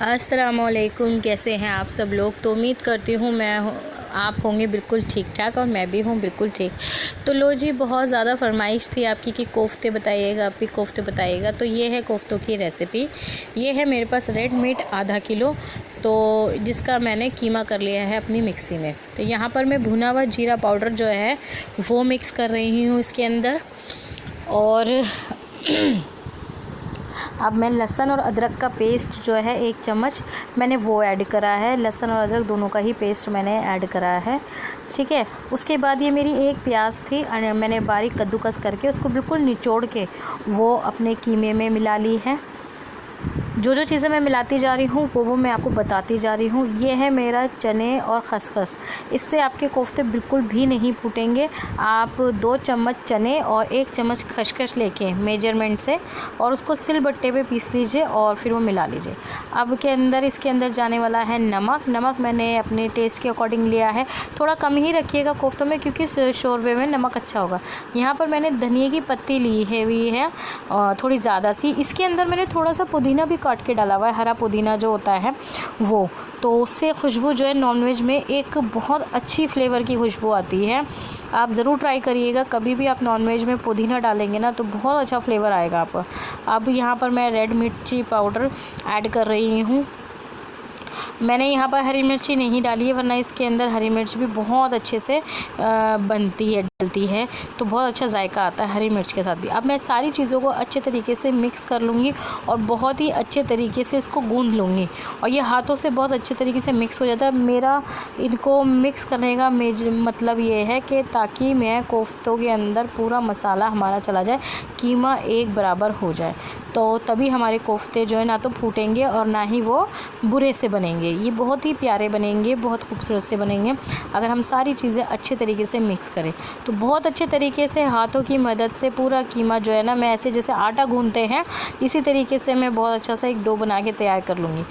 अस्सलामुअलैकुम, कैसे हैं आप सब लोग। तो उम्मीद करती हूँ आप होंगे बिल्कुल ठीक ठाक और मैं भी हूँ बिल्कुल ठीक। तो लो जी, बहुत ज़्यादा फरमाइश थी आपकी कि कोफ्ते बताइएगा, आप भी कोफ्ते बताइएगा। तो ये है कोफ्तों की रेसिपी। ये है मेरे पास रेड मीट आधा किलो, तो जिसका मैंने कीमा कर लिया है अपनी मिक्सी में। तो यहाँ पर मैं भुना हुआ जीरा पाउडर जो है वो मिक्स कर रही हूँ इसके अंदर। और अब मैं लहसुन और अदरक का पेस्ट जो है 1 चम्मच मैंने वो ऐड करा है। लहसुन और अदरक दोनों का ही पेस्ट मैंने ऐड करा है, ठीक है। उसके बाद ये मेरी 1 प्याज थी, मैंने बारीक कद्दूकस करके उसको बिल्कुल निचोड़ के वो अपने कीमे में मिला ली है। जो चीज़ें मैं मिलाती जा रही हूँ वो मैं आपको बताती जा रही हूँ। ये है मेरा चने और खसखस, इससे आपके कोफ्ते बिल्कुल भी नहीं फूटेंगे। आप 2 चम्मच चने और 1 चम्मच खसखस लेके मेजरमेंट से और उसको सिलबट्टे पे पीस लीजिए और फिर वो मिला लीजिए। अब इसके अंदर जाने वाला है नमक। नमक मैंने अपने टेस्ट के अकॉर्डिंग लिया है, थोड़ा कम ही रखिएगा कोफ्तों में क्योंकि शोरबे में नमक अच्छा होगा। यहाँ पर मैंने धनिया की पत्ती ली है थोड़ी ज़्यादा सी। इसके अंदर मैंने थोड़ा सा पुदीना भी काट के डाला हुआ है, हरा पुदीना जो होता है वो, तो उससे खुशबू जो है नॉनवेज में एक बहुत अच्छी फ्लेवर की खुशबू आती है। आप ज़रूर ट्राई करिएगा, कभी भी आप नॉनवेज में पुदीना डालेंगे ना तो बहुत अच्छा फ्लेवर आएगा आप। अब यहाँ पर मैं रेड मिर्ची पाउडर ऐड कर रही हूँ। मैंने यहाँ पर हरी मिर्ची नहीं डाली है, वरना इसके अंदर हरी मिर्च भी बहुत अच्छे से डलती है तो बहुत अच्छा जायका आता है हरी मिर्च के साथ भी। अब मैं सारी चीज़ों को अच्छे तरीके से मिक्स कर लूँगी और बहुत ही अच्छे तरीके से इसको गूंद लूँगी। और ये हाथों से बहुत अच्छे तरीके से मिक्स हो जाता है। मेरा इनको मिक्स करने का मतलब ये है कि ताकि मैं कोफ्तों के अंदर पूरा मसाला हमारा चला जाए, कीमा एक बराबर हो जाए, तो तभी हमारे कोफ्ते जो है ना तो फूटेंगे और ना ही वो बुरे से बनेंगे। ये बहुत ही प्यारे बनेंगे, बहुत खूबसूरत से बनेंगे अगर हम सारी चीज़ें अच्छे तरीके से मिक्स करें। तो बहुत अच्छे तरीके से हाथों की मदद से पूरा कीमा जो है ना, मैं ऐसे जैसे आटा गूंथते हैं इसी तरीके से मैं बहुत अच्छा सा एक डो बना के तैयार कर लूँगी।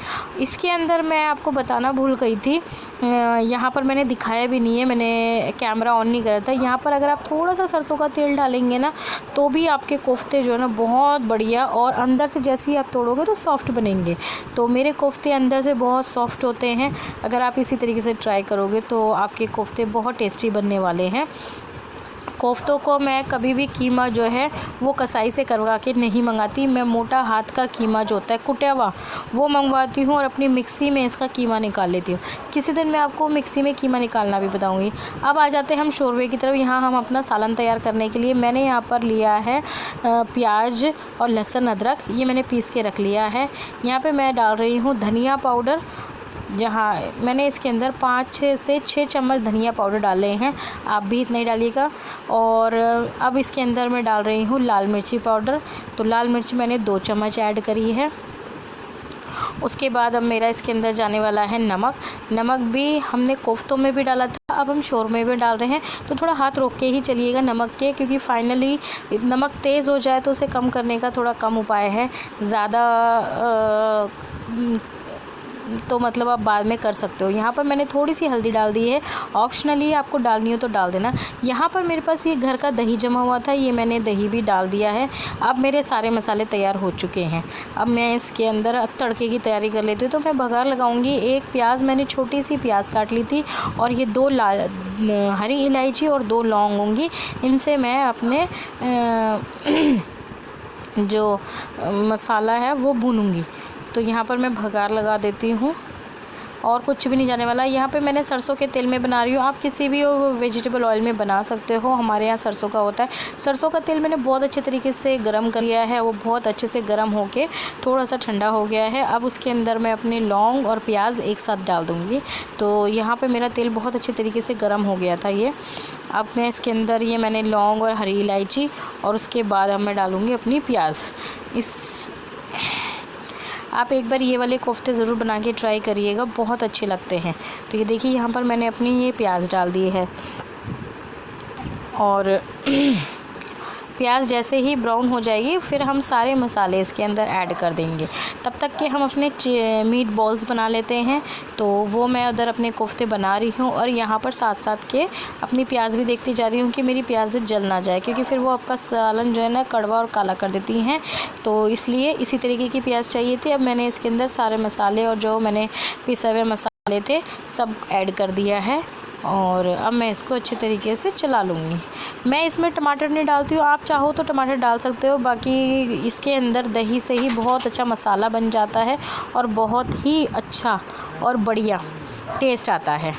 इसके अंदर मैं आपको बताना भूल गई थी, यहाँ पर मैंने दिखाया भी नहीं है, मैंने कैमरा ऑन नहीं करा था। यहाँ पर अगर आप थोड़ा सा सरसों का तेल डालेंगे ना तो भी आपके कोफ्ते जो है ना बहुत बढ़िया और अंदर से जैसे ही आप तोड़ोगे तो सॉफ्ट बनेंगे। तो मेरे कोफ्ते अंदर से बहुत सॉफ्ट होते हैं। अगर आप इसी तरीके से ट्राई करोगे तो आपके कोफ्ते बहुत टेस्टी बनने वाले हैं। कोफ्तों को मैं कभी भी कीमा जो है वो कसाई से करवा के नहीं मंगाती, मैं मोटा हाथ का कीमा जो होता है कुटा हुआ वो मंगवाती हूँ और अपनी मिक्सी में इसका कीमा निकाल लेती हूँ। किसी दिन मैं आपको मिक्सी में कीमा निकालना भी बताऊँगी। अब आ जाते हैं हम शोरबे की तरफ। यहाँ हम अपना सालन तैयार करने के लिए मैंने यहाँ पर लिया है प्याज और लहसुन अदरक, ये मैंने पीस के रख लिया है। यहाँ पर मैं डाल रही हूँ धनिया पाउडर, जहाँ मैंने इसके अंदर 5 से 6 चम्मच धनिया पाउडर डाले हैं, आप भी इतना ही डालिएगा। और अब इसके अंदर मैं डाल रही हूँ लाल मिर्ची पाउडर, तो लाल मिर्च मैंने 2 चम्मच ऐड करी है। उसके बाद अब मेरा इसके अंदर जाने वाला है नमक। नमक भी हमने कोफ्तों में भी डाला था, अब हम शोरमे में डाल रहे हैं, तो थोड़ा हाथ रोक के ही चलिएगा नमक के, क्योंकि फाइनली नमक तेज़ हो जाए तो उसे कम करने का थोड़ा कम उपाय है। ज़्यादा तो मतलब आप बाद में कर सकते हो। यहाँ पर मैंने थोड़ी सी हल्दी डाल दी है, ऑप्शनली आपको डालनी हो तो डाल देना। यहाँ पर मेरे पास ये घर का दही जमा हुआ था, ये मैंने दही भी डाल दिया है। अब मेरे सारे मसाले तैयार हो चुके हैं। अब मैं इसके अंदर तड़के की तैयारी कर लेती हूँ। तो मैं बघार लगाऊंगी। 1 प्याज मैंने छोटी सी प्याज काट ली थी और ये 2 हरी इलायची और 2 लौंग होंगी, इनसे मैं अपने जो मसाला है वो भूनूंगी। तो यहाँ पर मैं भगार लगा देती हूँ और कुछ भी नहीं जाने वाला। यहाँ पे मैंने सरसों के तेल में बना रही हूँ, आप किसी भी वेजिटेबल ऑयल में बना सकते हो, हमारे यहाँ सरसों का होता है। सरसों का तेल मैंने बहुत अच्छे तरीके से गरम कर लिया है, वो बहुत अच्छे से गरम होके थोड़ा सा ठंडा हो गया है। अब उसके अंदर मैं अपने लौंग और प्याज एक साथ डाल दूँगी। तो यहाँ पर मेरा तेल बहुत अच्छे तरीके से गर्म हो गया था ये। अब मैं इसके अंदर ये मैंने लौंग और हरी इलायची और उसके बाद अब मैं डालूँगी अपनी प्याज। आप एक बार ये वाले कोफ्ते ज़रूर बना के ट्राई करिएगा, बहुत अच्छे लगते हैं। तो ये देखिए यहाँ पर मैंने अपनी ये प्याज डाल दी है और प्याज जैसे ही ब्राउन हो जाएगी फिर हम सारे मसाले इसके अंदर ऐड कर देंगे। तब तक कि हम अपने मीट बॉल्स बना लेते हैं। तो वो मैं उधर अपने कोफ्ते बना रही हूँ और यहाँ पर साथ साथ के अपनी प्याज भी देखती जा रही हूँ कि मेरी प्याज जल ना जाए, क्योंकि फिर वो आपका सालन जो है ना कड़वा और काला कर देती हैं। तो इसलिए इसी तरीके की प्याज चाहिए थी। अब मैंने इसके अंदर सारे मसाले और जो मैंने पिसे हुए मसाले थे सब ऐड कर दिया है और अब मैं इसको अच्छे तरीके से चला लूँगी। मैं इसमें टमाटर नहीं डालती हूँ, आप चाहो तो टमाटर डाल सकते हो। बाकी इसके अंदर दही से ही बहुत अच्छा मसाला बन जाता है और बहुत ही अच्छा और बढ़िया टेस्ट आता है।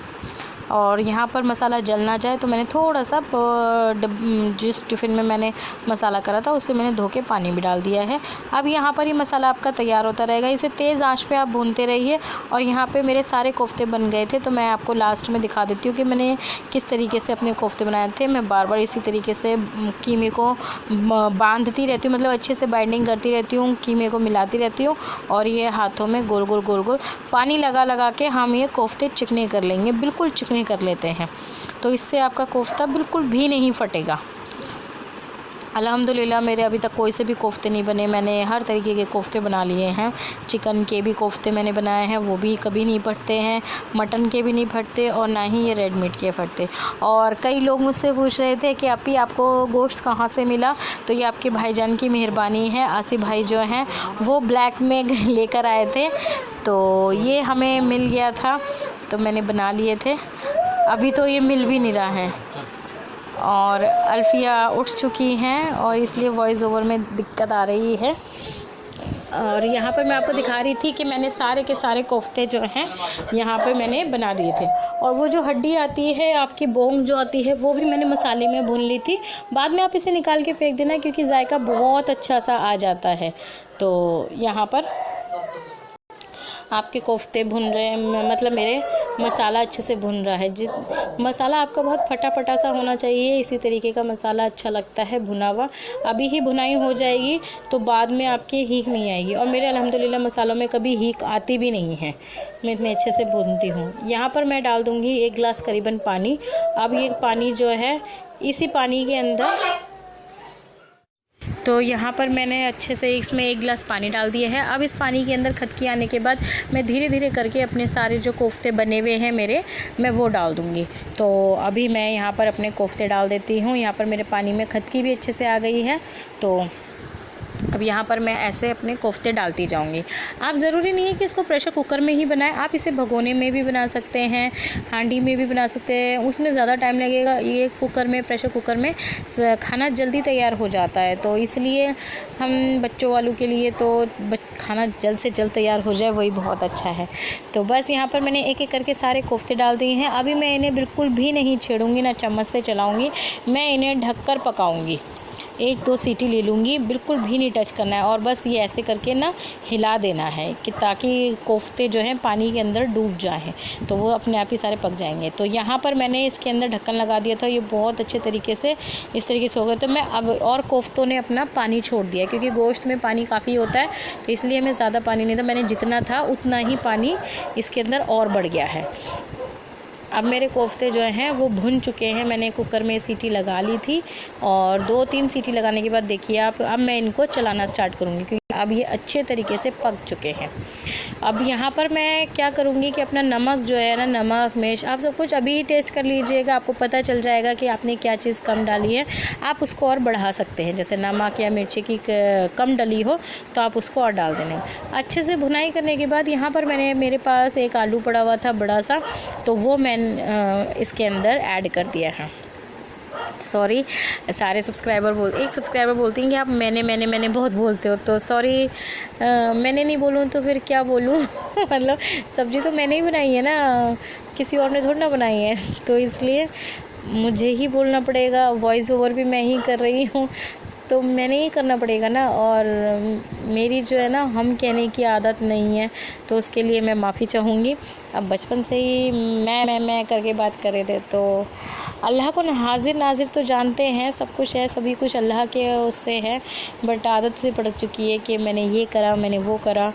और यहाँ पर मसाला जल ना जाए तो मैंने थोड़ा सा जिस टिफ़िन में मैंने मसाला करा था उससे मैंने धो के पानी भी डाल दिया है। अब यहाँ पर ही मसाला आपका तैयार होता रहेगा। इसे तेज़ आंच पे आप भूनते रहिए। और यहाँ पे मेरे सारे कोफ्ते बन गए थे, तो मैं आपको लास्ट में दिखा देती हूँ कि मैंने किस तरीके से अपने कोफ्ते बनाए थे। मैं बार बार इसी तरीके से कीमे को बांधती रहती हूँ, मतलब अच्छे से बाइंडिंग करती रहती हूँ, कीमे को मिलाती रहती हूँ और ये हाथों में गोल गोल गोल गोल पानी लगा लगा के हम ये कोफ्ते चिकने कर लेंगे, बिल्कुल चिकने कर लेते हैं। तो इससे आपका कोफ्ता बिल्कुल भी नहीं फटेगा। अल्हम्दुलिल्लाह मेरे अभी तक कोई से भी कोफ्ते नहीं बने। मैंने हर तरीके के कोफ्ते बना लिए हैं। चिकन के भी कोफ्ते मैंने बनाए हैं, वो भी कभी नहीं फटते हैं। मटन के भी नहीं फटते और ना ही ये रेड मीट के फटते। और कई लोग मुझसे पूछ रहे थे कि आपी आपको गोश्त कहाँ से मिला। तो ये आपके भाईजान की मेहरबानी है। आसिफ भाई जो हैं वो ब्लैक में लेकर आए थे, तो ये हमें मिल गया था तो मैंने बना लिए थे। अभी तो ये मिल भी नहीं रहा है और अल्फिया उठ चुकी हैं और इसलिए वॉइस ओवर में दिक्कत आ रही है। और यहाँ पर मैं आपको दिखा रही थी कि मैंने सारे के सारे कोफ्ते जो हैं यहाँ पे मैंने बना दिए थे। और वो जो हड्डी आती है आपकी बोंग जो आती है वो भी मैंने मसाले में भून ली थी। बाद में आप इसे निकाल के फेंक देना क्योंकि जायका बहुत अच्छा सा आ जाता है। तो यहाँ पर आपके कोफ्ते भुन रहे हैं, मतलब मेरे मसाला अच्छे से भुन रहा है। मसाला आपका बहुत फटा फटा सा होना चाहिए, इसी तरीके का मसाला अच्छा लगता है भुना हुआ। अभी ही भुनाई हो जाएगी तो बाद में आपकी हीक नहीं आएगी। और मेरे अल्हम्दुलिल्लाह मसालों में कभी हीक आती भी नहीं है, मैं इतने अच्छे से भूनती हूँ। यहाँ पर मैं डाल दूँगी 1 गिलास करीबन पानी। अब ये पानी जो है इसी पानी के अंदर, तो यहाँ पर मैंने अच्छे से इसमें 1 गिलास पानी डाल दिया है। अब इस पानी के अंदर खदकी आने के बाद मैं धीरे धीरे करके अपने सारे जो कोफ्ते बने हुए हैं मेरे, मैं वो डाल दूँगी। तो अभी मैं यहाँ पर अपने कोफ्ते डाल देती हूँ। यहाँ पर मेरे पानी में खदकी भी अच्छे से आ गई है। तो अब यहाँ पर मैं ऐसे अपने कोफ्ते डालती जाऊँगी। आप ज़रूरी नहीं है कि इसको प्रेशर कुकर में ही बनाएं, आप इसे भगोने में भी बना सकते हैं, हांडी में भी बना सकते हैं। उसमें ज़्यादा टाइम लगेगा। ये कुकर में, प्रेशर कुकर में खाना जल्दी तैयार हो जाता है। तो इसलिए हम बच्चों वालों के लिए तो खाना जल्द से जल्द तैयार हो जाए वही बहुत अच्छा है। तो बस यहाँ पर मैंने एक एक करके सारे कोफ्ते डाल दिए हैं। अभी मैं इन्हें बिल्कुल भी नहीं छेड़ूँगी, ना चम्मच से चलाऊँगी। मैं इन्हें ढककर पकाऊँगी। 1-2 सीटी ले लूँगी, बिल्कुल भी नहीं टच करना है। और बस ये ऐसे करके ना हिला देना है कि ताकि कोफ्ते जो हैं पानी के अंदर डूब जाएं, तो वो अपने आप ही सारे पक जाएंगे। तो यहाँ पर मैंने इसके अंदर ढक्कन लगा दिया था। ये बहुत अच्छे तरीके से इस तरीके से हो गए। तो मैं अब और कोफ्तों ने अपना पानी छोड़ दिया क्योंकि गोश्त में पानी काफ़ी होता है, तो इसलिए मैं ज़्यादा पानी नहीं था। मैंने जितना था उतना ही पानी इसके अंदर और बढ़ गया है। अब मेरे कोफ्ते जो हैं वो भुन चुके हैं। मैंने कुकर में सीटी लगा ली थी और 2-3 सीटी लगाने के बाद देखिए आप, अब मैं इनको चलाना स्टार्ट करूँगी क्योंकि अब ये अच्छे तरीके से पक चुके हैं। अब यहाँ पर मैं क्या करूँगी कि अपना नमक जो है ना, नमक मिर्च आप सब कुछ अभी ही टेस्ट कर लीजिएगा। आपको पता चल जाएगा कि आपने क्या चीज़ कम डाली है। आप उसको और बढ़ा सकते हैं, जैसे नमक या मिर्ची की कम डली हो तो आप उसको और डाल देना। अच्छे से भुनाई करने के बाद यहाँ पर मेरे पास एक आलू पड़ा हुआ था बड़ा सा, तो वो मैंने इसके अंदर ऐड कर दिया है। सॉरी, सारे एक सब्सक्राइबर बोलती हैं कि आप मैंने बहुत बोलते हो, तो सॉरी, मैंने नहीं बोलूँ तो फिर क्या बोलूँ मतलब सब्ज़ी तो मैंने ही बनाई है ना, किसी और ने थोड़ी ना बनाई है, तो इसलिए मुझे ही बोलना पड़ेगा। वॉइस ओवर भी मैं ही कर रही हूँ तो मैंने ही करना पड़ेगा ना। और मेरी जो है ना हम कहने की आदत नहीं है, तो उसके लिए मैं माफ़ी चाहूँगी। अब बचपन से ही मैं करके बात कर रहे थे, तो अल्लाह को हाजिर नाजिर तो जानते हैं, सब कुछ है, सभी कुछ अल्लाह के उससे है, बट आदत से पड़ चुकी है कि मैंने ये करा, मैंने वो करा।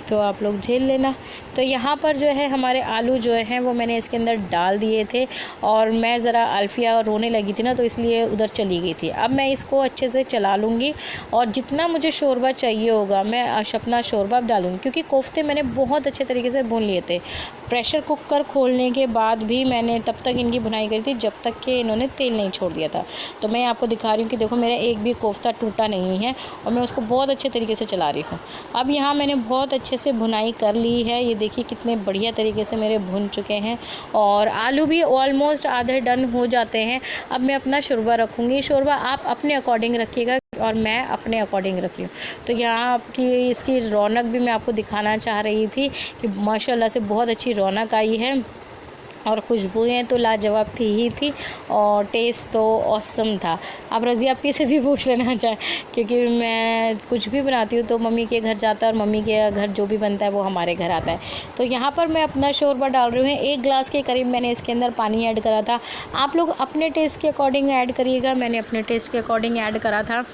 तो आप लोग झेल लेना। तो यहाँ पर जो है हमारे आलू जो हैं वो मैंने इसके अंदर डाल दिए थे, और मैं ज़रा अल्फिया रोने लगी थी ना, तो इसलिए उधर चली गई थी। अब मैं इसको अच्छे से चला लूँगी, और जितना मुझे शोरबा चाहिए होगा मैं अपना शोरबा डालूँगी, क्योंकि कोफ्ते मैंने बहुत अच्छे तरीके से भून लिए थे। प्रेशर कुकर खोलने के बाद भी मैंने तब तक इनकी भुनाई करी थी जब तक कि इन्होंने तेल नहीं छोड़ दिया था। तो मैं आपको दिखा रही हूँ कि देखो मेरा एक भी कोफ्ता टूटा नहीं है, और मैं उसको बहुत अच्छे तरीके से चला रही हूँ। अब यहाँ मैंने बहुत अच्छे से भुनाई कर ली है। ये देखिए कितने बढ़िया तरीके से मेरे भुन चुके हैं, और आलू भी ऑलमोस्ट आधे डन हो जाते हैं। अब मैं अपना शोरबा रखूँगी। शोरबा आप अपने अकॉर्डिंग रखिएगा, और मैं अपने अकॉर्डिंग रख रही हूँ। तो यहाँ आपकी इसकी रौनक भी मैं आपको दिखाना चाह रही थी कि माशाल्लाह से बहुत अच्छी रौनक आई है, और तो लाजवाब थी ही थी, और टेस्ट तो ऑसम था। अब रज़िया आपी से भी पूछ लेना चाहे, क्योंकि मैं कुछ भी बनाती हूँ तो मम्मी के घर जाता है, और मम्मी के घर जो भी बनता है वो हमारे घर आता है। तो यहाँ पर मैं अपना शोरबा डाल रही हूँ। 1 गिलास के करीब मैंने इसके अंदर पानी ऐड करा था। आप लोग अपने टेस्ट के अकॉर्डिंग ऐड करिएगा, मैंने अपने टेस्ट के अकॉर्डिंग ऐड करा था।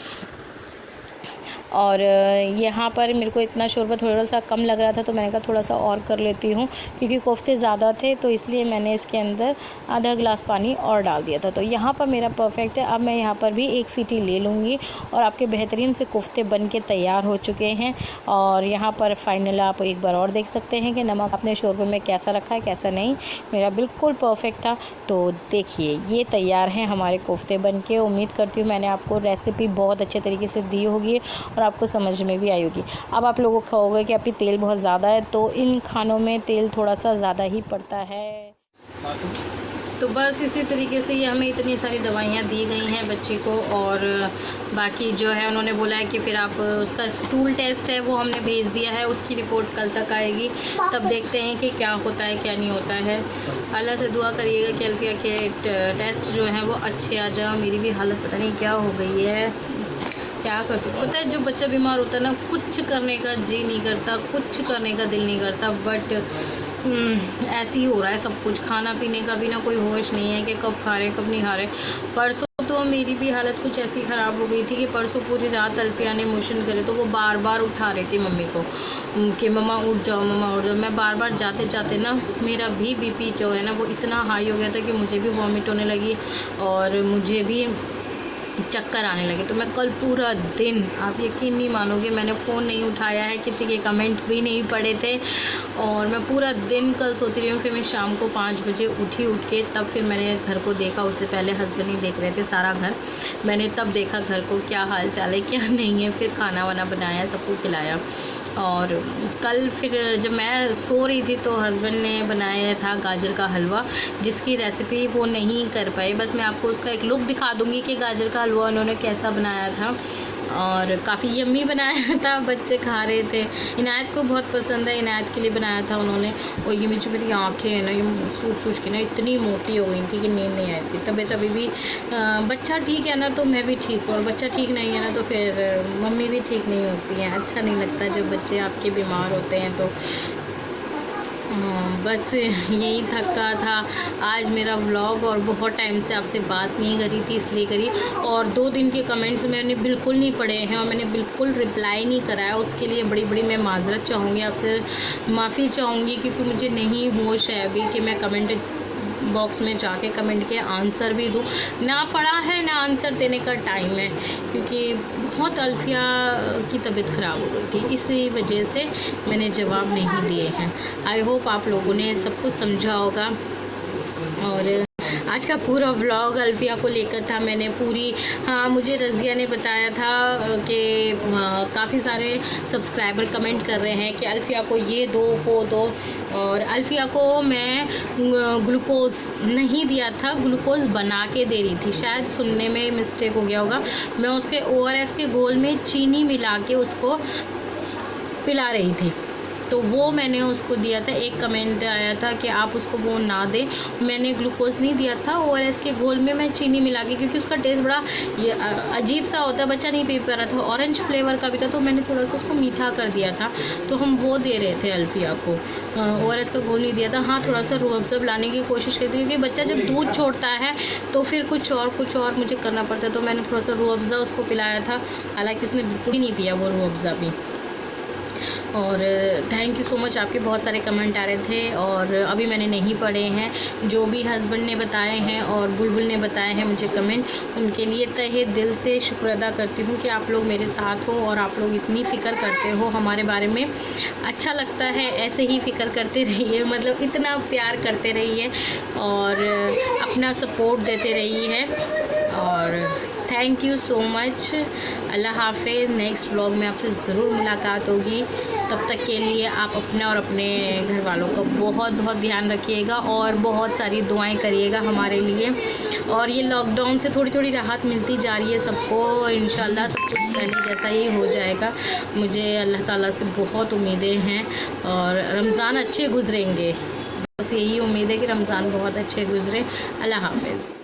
और यहाँ पर मेरे को इतना शोरबा थोड़ा सा कम लग रहा था, तो मैंने कहा थोड़ा सा और कर लेती हूँ, क्योंकि कोफ्ते ज़्यादा थे, तो इसलिए मैंने इसके अंदर आधा गिलास पानी और डाल दिया था। तो यहाँ पर मेरा परफेक्ट है। अब मैं यहाँ पर भी 1 सीटी ले लूँगी, और आपके बेहतरीन से कोफ्ते बन के तैयार हो चुके हैं। और यहाँ पर फाइनल आप एक बार और देख सकते हैं कि नमक अपने शोरबे में कैसा रखा है कैसा नहीं। मेरा बिल्कुल परफेक्ट था। तो देखिए ये तैयार हैं हमारे कोफ्ते बन के। उम्मीद करती हूँ मैंने आपको रेसिपी बहुत अच्छे तरीके से दी होगी, और आपको समझ में भी आई होगी। अब आप लोगों को कहोगे कि अभी तेल बहुत ज़्यादा है, तो इन खानों में तेल थोड़ा सा ज़्यादा ही पड़ता है। तो बस इसी तरीके से ये हमें इतनी सारी दवाइयाँ दी गई हैं बच्चे को, और बाकी जो है उन्होंने बोला है कि फिर आप उसका स्टूल टेस्ट है वो हमने भेज दिया है, उसकी रिपोर्ट कल तक आएगी, तब देखते हैं कि क्या होता है क्या नहीं होता है। अल्लाह से दुआ करिएगा कि अल्फिया के टेस्ट जो हैं वो अच्छे आ जाए। मेरी भी हालत पता नहीं क्या हो गई है, क्या कर सकते। पता है जब बच्चा बीमार होता है ना, कुछ करने का जी नहीं करता, कुछ करने का दिल नहीं करता, बट ऐसे ही हो रहा है सब कुछ। खाना पीने का भी ना कोई होश नहीं है कि कब खा रहे कब नहीं खा रहे। परसों तो मेरी भी हालत कुछ ऐसी ख़राब हो गई थी कि परसों पूरी रात अल्फिया ने मोशन करे, तो वो बार बार उठा रही थी मम्मी को कि मम्मा उठ जाओ मम्मा उठ जाओ। मैं बार बार जाते जाते ना मेरा भी बीपी जो है ना वो इतना हाई हो गया था कि मुझे भी वॉमिट होने लगी, और मुझे भी चक्कर आने लगे। तो मैं कल पूरा दिन, आप यकीन नहीं मानोगे, मैंने फ़ोन नहीं उठाया है, किसी के कमेंट भी नहीं पढ़े थे, और मैं पूरा दिन कल सोती रही हूँ। फिर मैं शाम को 5 बजे उठ के तब फिर मैंने घर को देखा। उससे पहले हस्बैंड ही देख रहे थे सारा घर, मैंने तब देखा घर को क्या हाल चाल है क्या नहीं है। फिर खाना वाना बनाया, सबको खिलाया। और कल फिर जब मैं सो रही थी तो हस्बैंड ने बनाया था गाजर का हलवा, जिसकी रेसिपी वो नहीं कर पाए। बस मैं आपको उसका एक लुक दिखा दूंगी कि गाजर का हलवा उन्होंने कैसा बनाया था, और काफ़ी यम्मी बनाया था, बच्चे खा रहे थे। इनायत को बहुत पसंद है, इनायत के लिए बनाया था उन्होंने। और ये जो मेरी आँखें हैं ना, ये सूझ के ना इतनी मोटी हो गई थी कि नींद नहीं आई थी। तबीयत अभी भी बच्चा ठीक है ना तो मैं भी ठीक हूँ, और बच्चा ठीक नहीं है ना तो फिर मम्मी भी ठीक नहीं होती हैं। अच्छा नहीं लगता जब बच्चे आपके बीमार होते हैं। तो बस यही थका था आज मेरा व्लॉग, और बहुत टाइम से आपसे बात नहीं करी थी इसलिए करी। और 2 दिन के कमेंट्स मैंने बिल्कुल नहीं पढ़े हैं, और मैंने बिल्कुल रिप्लाई नहीं कराया, उसके लिए बड़ी बड़ी मैं माजरत चाहूँगी, आपसे माफ़ी चाहूँगी, क्योंकि मुझे नहीं होश है अभी कि मैं कमेंट बॉक्स में जाके कमेंट के आंसर भी दूँ। ना पढ़ा है ना आंसर देने का टाइम है, क्योंकि बहुत अल्फिया की तबीयत ख़राब हो गई थी, इसी वजह से मैंने जवाब नहीं दिए हैं। आई होप आप लोगों ने सब कुछ समझा होगा। और आज का पूरा व्लॉग अल्फिया को लेकर था। मैंने पूरी, हाँ मुझे रज़िया ने बताया था कि काफ़ी सारे सब्सक्राइबर कमेंट कर रहे हैं कि अल्फिया को ये दो वो दो, और अल्फिया को मैं ग्लूकोज़ नहीं दिया था, ग्लूकोज़ बना के दे रही थी। शायद सुनने में मिस्टेक हो गया होगा। मैं उसके ORS के घोल में चीनी मिला के उसको पिला रही थी, तो वो मैंने उसको दिया था। एक कमेंट आया था कि आप उसको वो ना दें, मैंने ग्लूकोज नहीं दिया था, ORS के घोल में मैं चीनी मिला के, क्योंकि उसका टेस्ट बड़ा ये अजीब सा होता है, बच्चा नहीं पी पा रहा था। ऑरेंज फ्लेवर का भी था, तो मैंने थोड़ा सा उसको मीठा कर दिया था, तो हम वो दे रहे थे अल्फिया को। ORS का घोल नहीं दिया था। हाँ थोड़ा सा रूह अफ़ज़ा लाने की कोशिश करती थी, क्योंकि बच्चा जब दूध छोड़ता है तो फिर कुछ और मुझे करना पड़ता है, तो मैंने थोड़ा सा रूह अफ़ज़ा उसको पिलाया था। हालाँकि उसने बिल्कुल ही नहीं पिया वो रूह अफ़ज़ा भी। और थैंक यू सो मच, आपके बहुत सारे कमेंट आ रहे थे और अभी मैंने नहीं पढ़े हैं। जो भी हस्बैंड ने बताए हैं और बुलबुल ने बताए हैं मुझे कमेंट, उनके लिए तहे दिल से शुक्र अदा करती हूँ कि आप लोग मेरे साथ हो और आप लोग इतनी फ़िक्र करते हो हमारे बारे में। अच्छा लगता है, ऐसे ही फ़िक्र करते रहिए, मतलब इतना प्यार करते रहिए और अपना सपोर्ट देते रहिए। और थैंक यू सो मच। अल्लाह हाफ़िज़। नेक्स्ट व्लॉग में आपसे ज़रूर मुलाकात होगी। तब तक के लिए आप अपने और अपने घर वालों का बहुत बहुत ध्यान रखिएगा और बहुत सारी दुआएं करिएगा हमारे लिए। और ये लॉकडाउन से थोड़ी थोड़ी राहत मिलती जा रही है सबको और इंशाल्लाह सब कुछ पहले जैसा ही हो जाएगा। मुझे अल्लाह ताला से बहुत उम्मीदें हैं और रमज़ान अच्छे गुजरेंगे, बस यही उम्मीद है कि रमज़ान बहुत अच्छे गुजरे। अल्लाह हाफ़िज़।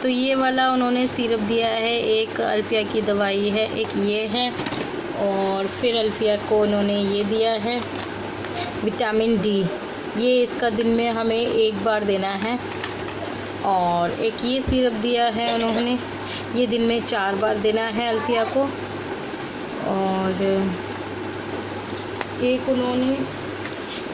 तो ये वाला उन्होंने सिरप दिया है, एक अल्फिया की दवाई है, एक ये है और फिर अल्फिया को उन्होंने ये दिया है विटामिन डी। ये इसका दिन में हमें एक बार देना है। और एक ये सिरप दिया है उन्होंने, ये दिन में 4 बार देना है अल्फिया को। और एक उन्होंने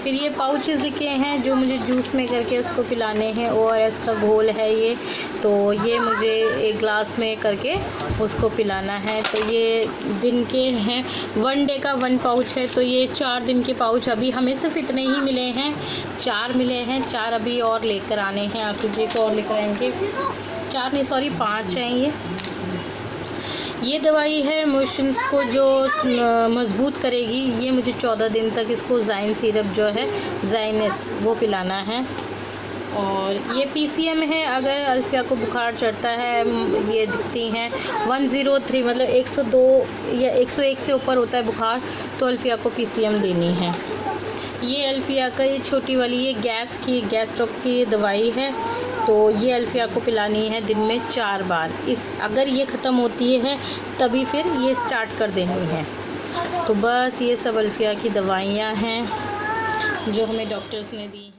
फिर ये पाउचेस लिखे हैं जो मुझे जूस में करके उसको पिलाने हैं। ORS का घोल है ये, तो ये मुझे एक ग्लास में करके उसको पिलाना है। तो ये दिन के हैं, 1 डे का 1 पाउच है। तो ये 4 दिन के पाउच अभी हमें सिर्फ इतने ही मिले हैं, 4 मिले हैं। 4 अभी और लेकर आने हैं, आसिफ जी को और लेकर आएंगे। 4 नहीं सॉरी 5 हैं। ये दवाई है मोशंस को जो मज़बूत करेगी। ये मुझे 14 दिन तक इसको ज़ाइन सिरप जो है ज़ाइनस वो पिलाना है। और ये PCM है, अगर अल्फिया को बुखार चढ़ता है, ये दिखती हैं 103 मतलब 102 या 101 से ऊपर होता है बुखार, तो अल्फिया को PCM देनी है। ये अल्फिया का ये छोटी वाली ये गैस स्ट्रोक की दवाई है, तो ये अल्फिया को पिलानी है दिन में 4 बार। अगर ये ख़त्म होती है तभी फिर ये स्टार्ट कर देनी है। तो बस ये सब अल्फिया की दवाइयाँ हैं जो हमें डॉक्टर्स ने दी हैं।